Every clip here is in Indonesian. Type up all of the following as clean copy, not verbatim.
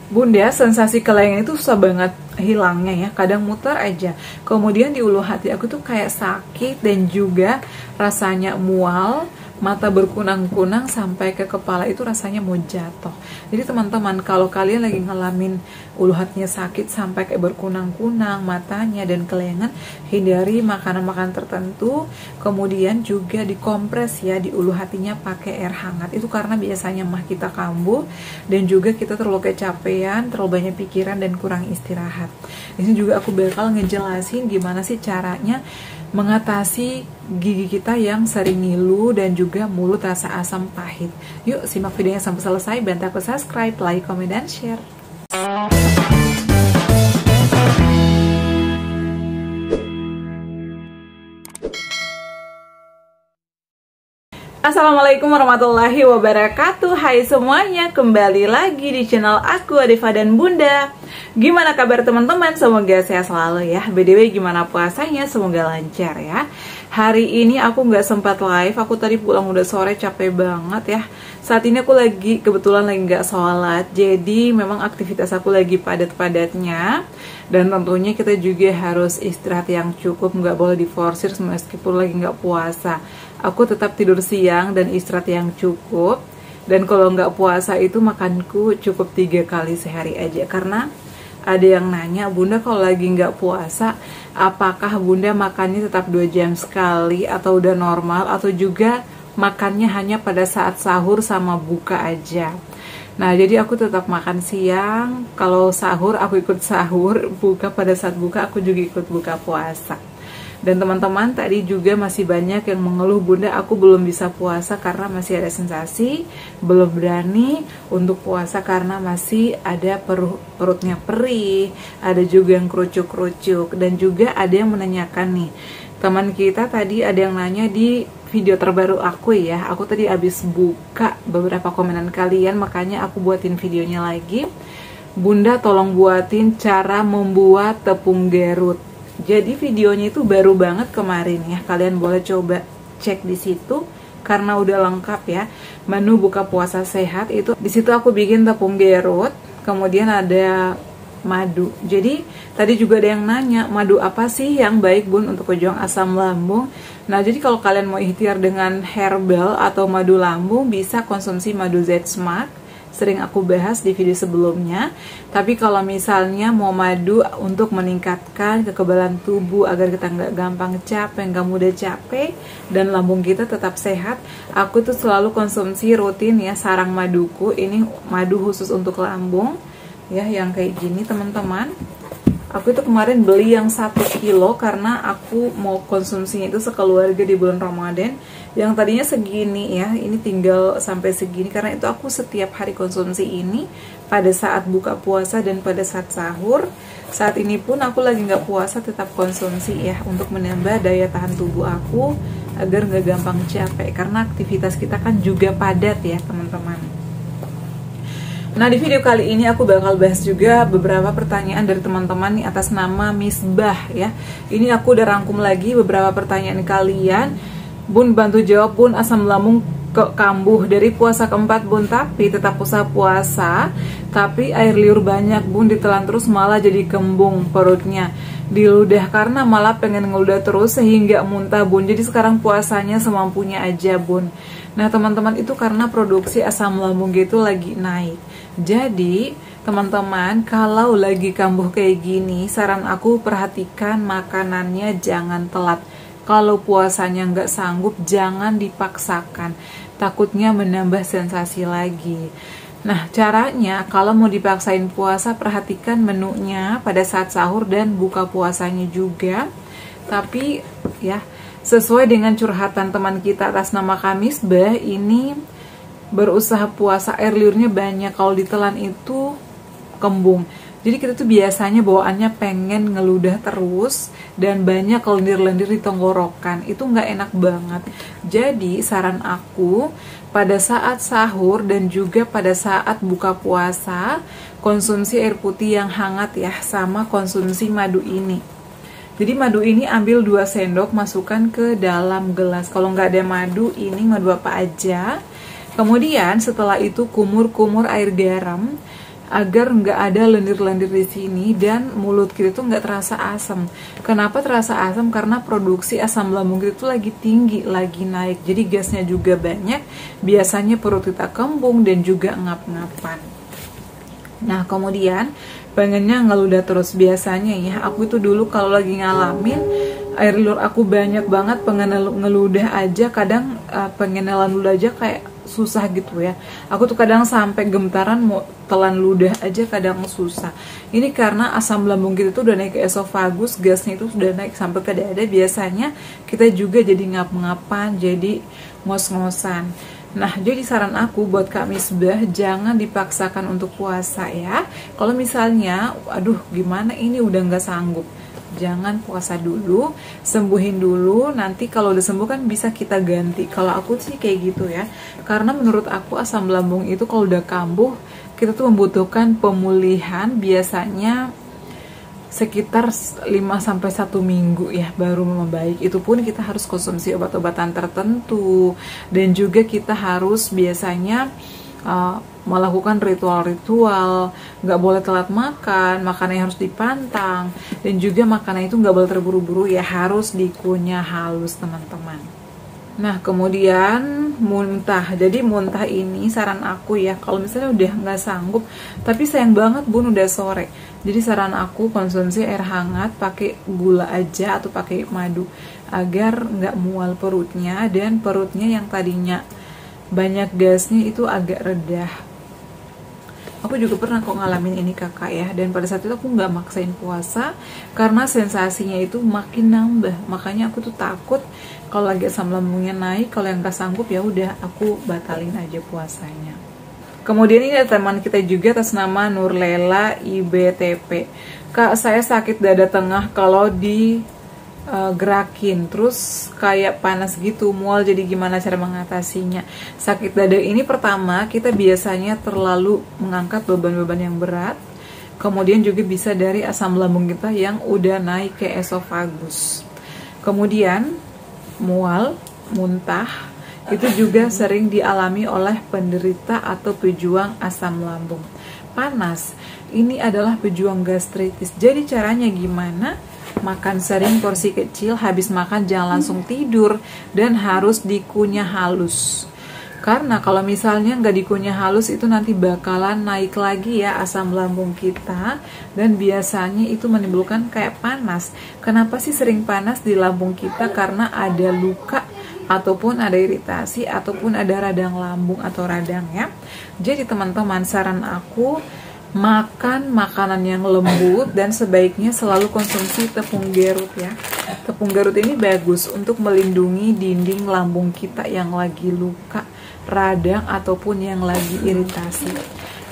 Bunda, sensasi kelengan itu susah banget hilangnya ya. Kadang muter aja. Kemudian di ulu hati aku tuh kayak sakit dan juga rasanya mual, mata berkunang-kunang sampai ke kepala itu rasanya mau jatuh. Jadi teman-teman, kalau kalian lagi ngalamin ulu hatinya sakit sampai kayak berkunang-kunang matanya dan kelengan, hindari makanan-makanan tertentu. Kemudian juga dikompres ya di ulu hatinya pakai air hangat. Itu karena biasanya mah kita kambuh dan juga kita terlalu kecapean, terlalu banyak pikiran dan kurang istirahat. Di sini juga aku bakal ngejelasin gimana sih caranya mengatasi gigi kita yang sering ngilu dan juga mulut rasa asam pahit. Yuk simak videonya sampai selesai, bantu aku subscribe, like, komen, dan share. Assalamualaikum warahmatullahi wabarakatuh. Hai semuanya, kembali lagi di channel aku, Adifa dan Bunda. Gimana kabar teman-teman? Semoga sehat selalu ya. BTW gimana puasanya? Semoga lancar ya. Hari ini aku nggak sempat live. Aku tadi pulang udah sore, capek banget ya. Saat ini aku kebetulan lagi nggak sholat. Jadi memang aktivitas aku lagi padat-padatnya. Dan tentunya kita juga harus istirahat yang cukup, nggak boleh diforsir meskipun lagi nggak puasa. Aku tetap tidur siang dan istirahat yang cukup. Dan kalau nggak puasa itu makanku cukup 3 kali sehari aja. Karena ada yang nanya, Bunda kalau lagi nggak puasa, apakah Bunda makannya tetap 2 jam sekali atau udah normal, atau juga makannya hanya pada saat sahur sama buka aja. Nah, jadi aku tetap makan siang. Kalau sahur, aku ikut sahur. Buka pada saat buka, aku juga ikut buka puasa. Dan teman-teman, tadi juga masih banyak yang mengeluh, Bunda, aku belum bisa puasa karena masih ada sensasi. Belum berani untuk puasa karena masih ada perutnya perih. Ada juga yang kerucuk-kerucuk. Dan juga ada yang menanyakan nih, teman kita tadi ada yang nanya di video terbaru aku ya. Aku tadi habis buka beberapa komenan kalian, makanya aku buatin videonya lagi. Bunda tolong buatin cara membuat tepung Garut. Jadi videonya itu baru banget kemarin ya. Kalian boleh coba cek di situ karena udah lengkap ya. Menu buka puasa sehat itu di situ aku bikin tepung Garut, kemudian ada madu. Jadi tadi juga ada yang nanya, madu apa sih yang baik Bun untuk pejuang asam lambung? Nah, jadi kalau kalian mau ikhtiar dengan herbal atau madu lambung, bisa konsumsi madu Z-Smart. Sering aku bahas di video sebelumnya. Tapi kalau misalnya mau madu untuk meningkatkan kekebalan tubuh agar kita nggak gampang capek, nggak mudah capek, dan lambung kita tetap sehat, aku tuh selalu konsumsi rutin ya sarang maduku. Ini madu khusus untuk lambung ya, yang kayak gini teman-teman. Aku itu kemarin beli yang 1 kilo karena aku mau konsumsinya itu sekeluarga di bulan Ramadan. Yang tadinya segini ya, ini tinggal sampai segini karena itu aku setiap hari konsumsi ini pada saat buka puasa dan pada saat sahur. Saat ini pun aku lagi nggak puasa, tetap konsumsi ya untuk menambah daya tahan tubuh aku agar nggak gampang capek karena aktivitas kita kan juga padat ya teman-teman. Nah, di video kali ini aku bakal bahas juga beberapa pertanyaan dari teman-teman nih atas nama Misbah ya. Ini aku udah rangkum lagi beberapa pertanyaan kalian. Bun, bantu jawab Bun, asam lambung kambuh dari puasa keempat Bun, tapi tetap usaha puasa, tapi air liur banyak Bun, ditelan terus malah jadi kembung perutnya di ludah karena malah pengen ngeludah terus sehingga muntah Bun. Jadi sekarang puasanya semampunya aja Bun. Nah teman-teman, itu karena produksi asam lambung gitu lagi naik. Jadi teman-teman, kalau lagi kambuh kayak gini, saran aku perhatikan makanannya, jangan telat. Kalau puasanya nggak sanggup, jangan dipaksakan, takutnya menambah sensasi lagi. Nah caranya, kalau mau dipaksain puasa, perhatikan menunya pada saat sahur dan buka puasanya juga. Tapi ya, sesuai dengan curhatan teman kita atas nama Kamisbah, ini berusaha puasa, air liurnya banyak, kalau ditelan itu kembung. Jadi kita tuh biasanya bawaannya pengen ngeludah terus dan banyak lendir-lendir di tenggorokan. Itu nggak enak banget. Jadi saran aku, pada saat sahur dan juga pada saat buka puasa, konsumsi air putih yang hangat ya, sama konsumsi madu ini. Jadi madu ini ambil 2 sendok, masukkan ke dalam gelas. Kalau nggak ada madu, ini madu apa aja. Kemudian setelah itu kumur-kumur air garam. agar nggak ada lendir-lendir di sini dan mulut kita itu nggak terasa asam. Kenapa terasa asam? Karena produksi asam lambung kita itu lagi tinggi, lagi naik. Jadi gasnya juga banyak. Biasanya perut kita kembung dan juga ngap-ngapan. Nah, kemudian pengennya ngeludah terus. Biasanya ya, aku itu dulu kalau lagi ngalamin air liur aku banyak banget, pengen ngeludah aja, kadang pengen nelan ludah aja kayak susah gitu ya. Aku tuh kadang sampai gemetaran mau telan ludah aja kadang susah. Ini karena asam lambung kita tuh udah naik ke esofagus, gasnya itu sudah naik sampai ke dada. Biasanya kita juga jadi ngap-ngapan, jadi ngos-ngosan. Nah, jadi saran aku buat Kak Misbah, jangan dipaksakan untuk puasa ya. Kalau misalnya, aduh gimana ini udah nggak sanggup, jangan puasa dulu, sembuhin dulu, nanti kalau udah sembuh kan bisa kita ganti. Kalau aku sih kayak gitu ya, karena menurut aku asam lambung itu kalau udah kambuh, kita tuh membutuhkan pemulihan biasanya sekitar 5-1 minggu ya baru membaik. Itu pun kita harus konsumsi obat-obatan tertentu, dan juga kita harus biasanya melakukan ritual-ritual, nggak boleh telat makan, makanannya harus dipantang, dan juga makanan itu nggak boleh terburu-buru ya, harus dikunyah halus teman-teman. Nah, kemudian muntah. Jadi muntah ini saran aku ya, kalau misalnya udah nggak sanggup, tapi sayang banget bun udah sore, jadi saran aku konsumsi air hangat, pakai gula aja atau pakai madu, agar nggak mual perutnya, dan perutnya yang tadinya banyak gasnya itu agak redah. Aku juga pernah kok ngalamin ini kakak ya, dan pada saat itu aku nggak maksain puasa karena sensasinya itu makin nambah. Makanya aku tuh takut kalau lagi asam lambungnya naik, kalau yang nggak sanggup ya udah aku batalin aja puasanya. Kemudian ini ada teman kita juga atas nama Nurlela IBTP. Kak, saya sakit dada tengah kalau di gerakin, terus kayak panas gitu, mual, jadi gimana cara mengatasinya? Sakit dada ini pertama kita biasanya terlalu mengangkat beban-beban yang berat, kemudian juga bisa dari asam lambung kita yang udah naik ke esofagus. Kemudian mual, muntah, itu juga sering dialami oleh penderita atau pejuang asam lambung. Panas, ini adalah pejuang gastritis. Jadi caranya gimana? Makan sering, porsi kecil, habis makan jangan langsung tidur, dan harus dikunyah halus. Karena kalau misalnya nggak dikunyah halus itu nanti bakalan naik lagi ya asam lambung kita, dan biasanya itu menimbulkan kayak panas. Kenapa sih sering panas di lambung kita? Karena ada luka, ataupun ada iritasi, ataupun ada radang lambung atau radang ya. Jadi teman-teman, saran aku makan makanan yang lembut, dan sebaiknya selalu konsumsi tepung gerut ya. Tepung gerut ini bagus untuk melindungi dinding lambung kita yang lagi luka, radang, ataupun yang lagi iritasi.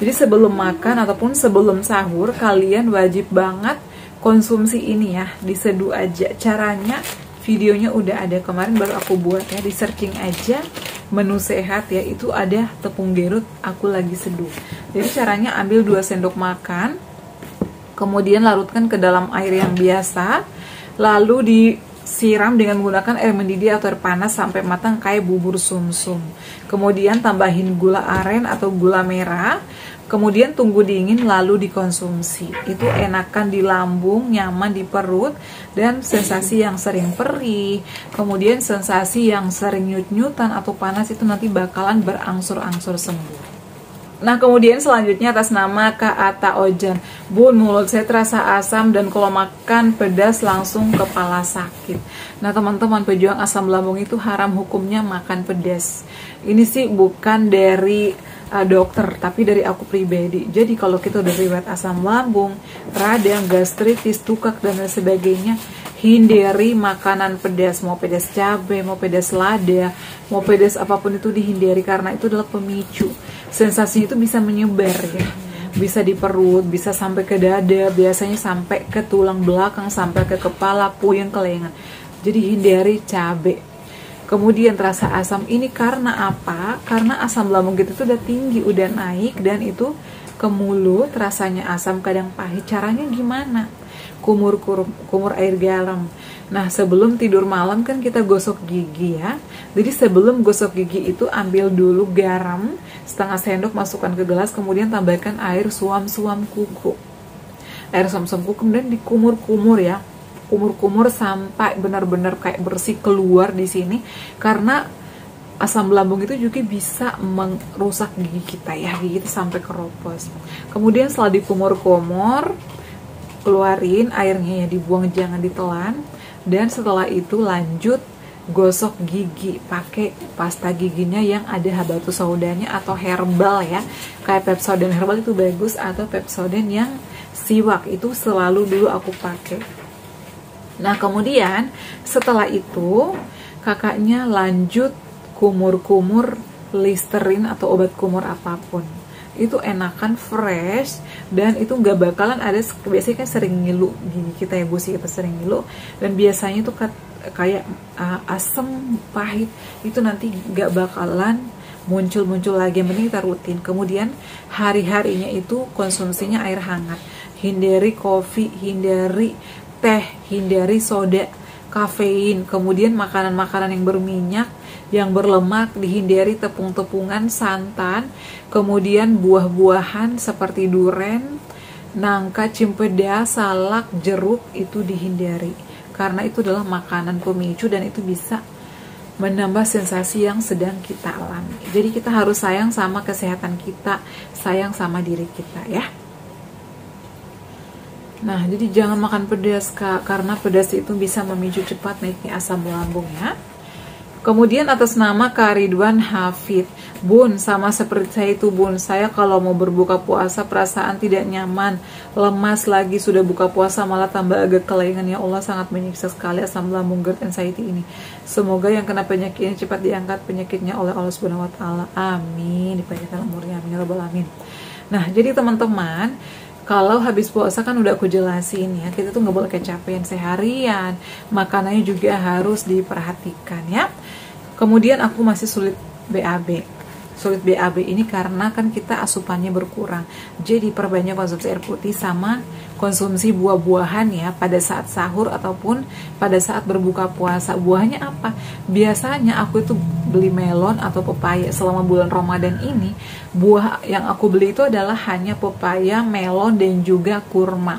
Jadi sebelum makan ataupun sebelum sahur, kalian wajib banget konsumsi ini ya, diseduh aja. Caranya videonya udah ada kemarin, baru aku buat ya, di searching aja menu sehat ya, itu ada tepung gerut, aku lagi seduh. Jadi caranya ambil 2 sendok makan, kemudian larutkan ke dalam air yang biasa, lalu disiram dengan menggunakan air mendidih atau air panas sampai matang kayak bubur sumsum. Kemudian tambahin gula aren atau gula merah, kemudian tunggu dingin lalu dikonsumsi. Itu enakan di lambung, nyaman di perut, dan sensasi yang sering perih, kemudian sensasi yang sering nyut-nyutan atau panas itu nanti bakalan berangsur-angsur sembuh. Nah, kemudian selanjutnya atas nama Kak Ata Ojan. Bun, mulut saya terasa asam dan kalau makan pedas langsung kepala sakit. Nah, teman-teman, pejuang asam lambung itu haram hukumnya makan pedas. Ini sih bukan dari dokter, tapi dari aku pribadi. Jadi kalau kita udah riwayat asam lambung, radang, gastritis, tukak, dan lain sebagainya, hindari makanan pedas. Mau pedas cabai, mau pedas lada, mau pedas apapun itu dihindari, karena itu adalah pemicu. Sensasi itu bisa menyebar ya, bisa di perut, bisa sampai ke dada, biasanya sampai ke tulang belakang, sampai ke kepala, puyeng, ke lengan. Jadi hindari cabai. Kemudian terasa asam ini karena apa? Karena asam lambung kita itu udah tinggi, udah naik, dan itu ke mulut rasanya asam, kadang pahit. Caranya gimana? Kumur air garam. Nah, sebelum tidur malam kan kita gosok gigi ya. Jadi sebelum gosok gigi itu ambil dulu garam setengah sendok masukkan ke gelas, kemudian tambahkan air suam-suam kuku. Air suam-suam kuku kemudian dikumur-kumur ya. Kumur-kumur sampai benar-benar kayak bersih keluar di sini, karena asam lambung itu juga bisa merusak gigi kita ya, gigi kita sampai keropos. Kemudian setelah dikumur-kumur, keluarin airnya ya, dibuang, jangan ditelan. Dan setelah itu lanjut gosok gigi pakai pasta giginya yang ada habatus saudanya atau herbal ya, kayak Pepsodent herbal itu bagus, atau Pepsodent yang siwak itu selalu dulu aku pakai. Nah kemudian setelah itu kakaknya lanjut kumur-kumur Listerine atau obat kumur apapun. Itu enakan fresh, dan itu nggak bakalan ada, biasanya kan sering ngilu gigi kita ya, gusi kita sering ngilu, dan biasanya itu kayak asam pahit, itu nanti nggak bakalan muncul lagi. Yang penting kita rutin. Kemudian hari-harinya itu konsumsinya air hangat, hindari kopi, hindari teh, hindari soda, kafein. Kemudian makanan-makanan yang berminyak, yang berlemak dihindari, tepung-tepungan, santan. Kemudian buah-buahan seperti duren, nangka, cempedak, salak, jeruk itu dihindari, karena itu adalah makanan pemicu dan itu bisa menambah sensasi yang sedang kita alami. Jadi kita harus sayang sama kesehatan kita, sayang sama diri kita ya. Nah, jadi jangan makan pedas Kak, karena pedas itu bisa memicu cepat naiknya asam lambung ya. Kemudian atas nama Kak Ridwan Hafid, Bun, sama seperti saya itu Bun, saya kalau mau berbuka puasa perasaan tidak nyaman, lemas, lagi sudah buka puasa malah tambah agak kelengan. Ya Allah, sangat menyiksa sekali asam lambung GERD anxiety ini. Semoga yang kena penyakit ini cepat diangkat penyakitnya oleh Allah Subhanahu wa taala. Amin. Dipanjangkan umurnya, amin ya rabbal alamin. Nah, jadi teman-teman, kalau habis puasa kan udah aku jelasin ya, kita tuh nggak boleh kecapean seharian, makanannya juga harus diperhatikan ya. Kemudian aku masih sulit BAB. Sulit BAB ini karena kan kita asupannya berkurang. Jadi perbanyak konsumsi air putih sama konsumsi buah-buahan ya pada saat sahur ataupun pada saat berbuka puasa. Buahnya apa? Biasanya aku itu beli melon atau pepaya. Selama bulan Ramadan ini, buah yang aku beli itu adalah hanya pepaya, melon, dan juga kurma.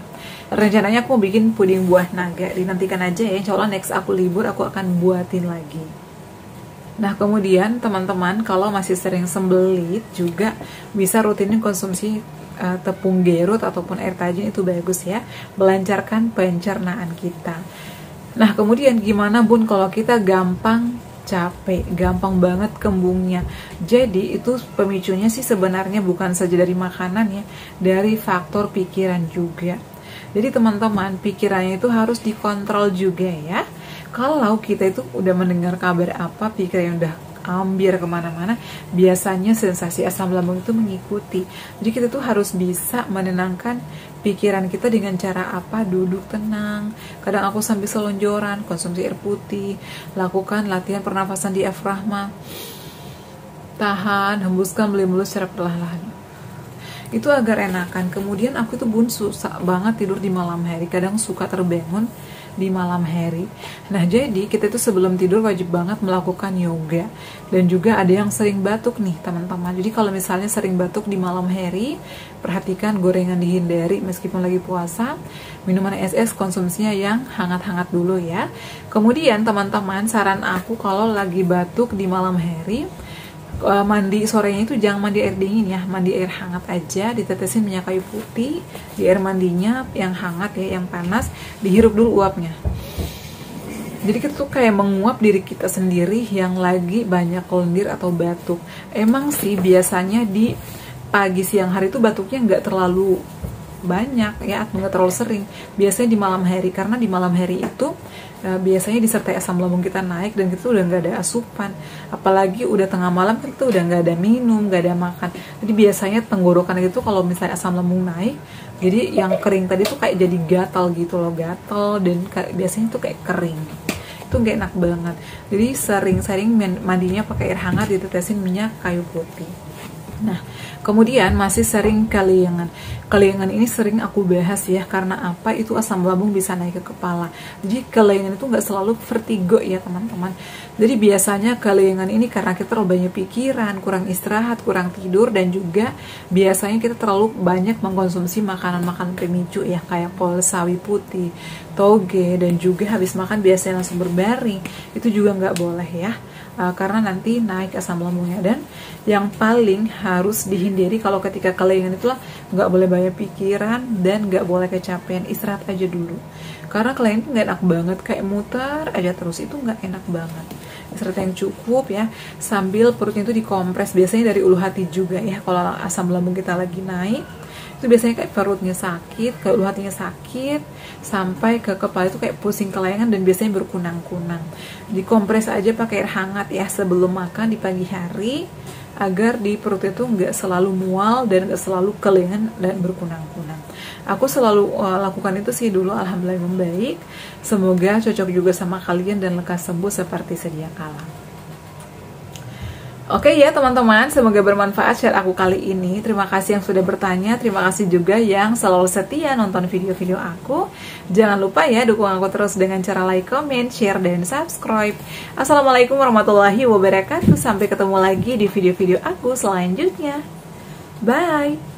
Rencananya aku mau bikin puding buah naga. Dinantikan aja ya, insya Allah next aku libur aku akan buatin lagi. Nah kemudian teman-teman, kalau masih sering sembelit juga bisa rutinin konsumsi tepung gerut ataupun air tajin, itu bagus ya, melancarkan pencernaan kita. Nah kemudian gimana Bun kalau kita gampang capek, gampang banget kembungnya? Jadi itu pemicunya sih sebenarnya bukan saja dari makanan ya, dari faktor pikiran juga. Jadi teman-teman, pikirannya itu harus dikontrol juga ya. Kalau kita itu udah mendengar kabar apa, pikiran yang udah ambil kemana-mana, biasanya sensasi asam lambung itu mengikuti. Jadi kita tuh harus bisa menenangkan pikiran kita dengan cara apa? Duduk tenang, kadang aku sambil selonjoran, konsumsi air putih, lakukan latihan pernafasan diafragma, tahan, hembuskan, beli-beli secara perlahan-lahan. Itu agar enakan. Kemudian aku tuh Bun susah banget tidur di malam hari, kadang suka terbangun di malam hari. Nah jadi kita tuh sebelum tidur wajib banget melakukan yoga. Dan juga ada yang sering batuk nih teman-teman. Jadi kalau misalnya sering batuk di malam hari, perhatikan gorengan dihindari meskipun lagi puasa. Minuman es konsumsinya yang hangat-hangat dulu ya. Kemudian teman-teman, saran aku kalau lagi batuk di malam hari, mandi sorenya itu jangan mandi air dingin ya, mandi air hangat aja, ditetesin minyak kayu putih di air mandinya yang hangat ya, yang panas, dihirup dulu uapnya. Jadi kita tuh kayak menguap diri kita sendiri yang lagi banyak lendir atau batuk. Emang sih biasanya di pagi siang hari itu batuknya nggak terlalu banyak ya, atau nggak terlalu sering. Biasanya di malam hari, karena di malam hari itu biasanya disertai asam lambung kita naik dan kita udah nggak ada asupan, apalagi udah tengah malam kan kita udah nggak ada minum, nggak ada makan. Jadi biasanya tenggorokan itu kalau misalnya asam lambung naik, jadi yang kering tadi tuh kayak jadi gatal gitu loh, gatal, dan biasanya tuh kayak kering, itu nggak enak banget. Jadi sering-sering mandinya pakai air hangat, ditetesin minyak kayu putih. Nah Kemudian masih sering kelayangan. Kelayangan ini sering aku bahas ya, karena apa? Itu asam lambung bisa naik ke kepala. Jadi kelayangan itu nggak selalu vertigo ya teman-teman. Jadi biasanya kelayangan ini karena kita terlalu banyak pikiran, kurang istirahat, kurang tidur, dan juga biasanya kita terlalu banyak mengkonsumsi makanan-makanan pemicu ya, kayak kol, sawi putih, toge, dan juga habis makan biasanya langsung berbaring. Itu juga nggak boleh ya. Karena nanti naik asam lambungnya. Dan yang paling harus dihindari kalau ketika kelayangan itulah nggak boleh banyak pikiran dan nggak boleh kecapean, istirahat aja dulu. Karena kelayangan itu nggak enak banget, kayak muter aja terus, itu nggak enak banget. Istirahat yang cukup ya, sambil perutnya itu dikompres, biasanya dari ulu hati juga ya. Kalau asam lambung kita lagi naik, itu biasanya kayak perutnya sakit, ke ulu hatinya sakit, sampai ke kepala itu kayak pusing kelayangan dan biasanya berkunang-kunang. Dikompres aja pakai air hangat ya sebelum makan di pagi hari, agar di perut itu nggak selalu mual dan nggak selalu kelayangan dan berkunang-kunang. Aku selalu lakukan itu sih dulu, alhamdulillah membaik. Semoga cocok juga sama kalian dan lekas sembuh seperti sedia kala. Oke ya teman-teman, semoga bermanfaat share aku kali ini. Terima kasih yang sudah bertanya, terima kasih juga yang selalu setia nonton video-video aku. Jangan lupa ya dukung aku terus dengan cara like, comment, share, dan subscribe. Assalamualaikum warahmatullahi wabarakatuh. Sampai ketemu lagi di video-video aku selanjutnya. Bye!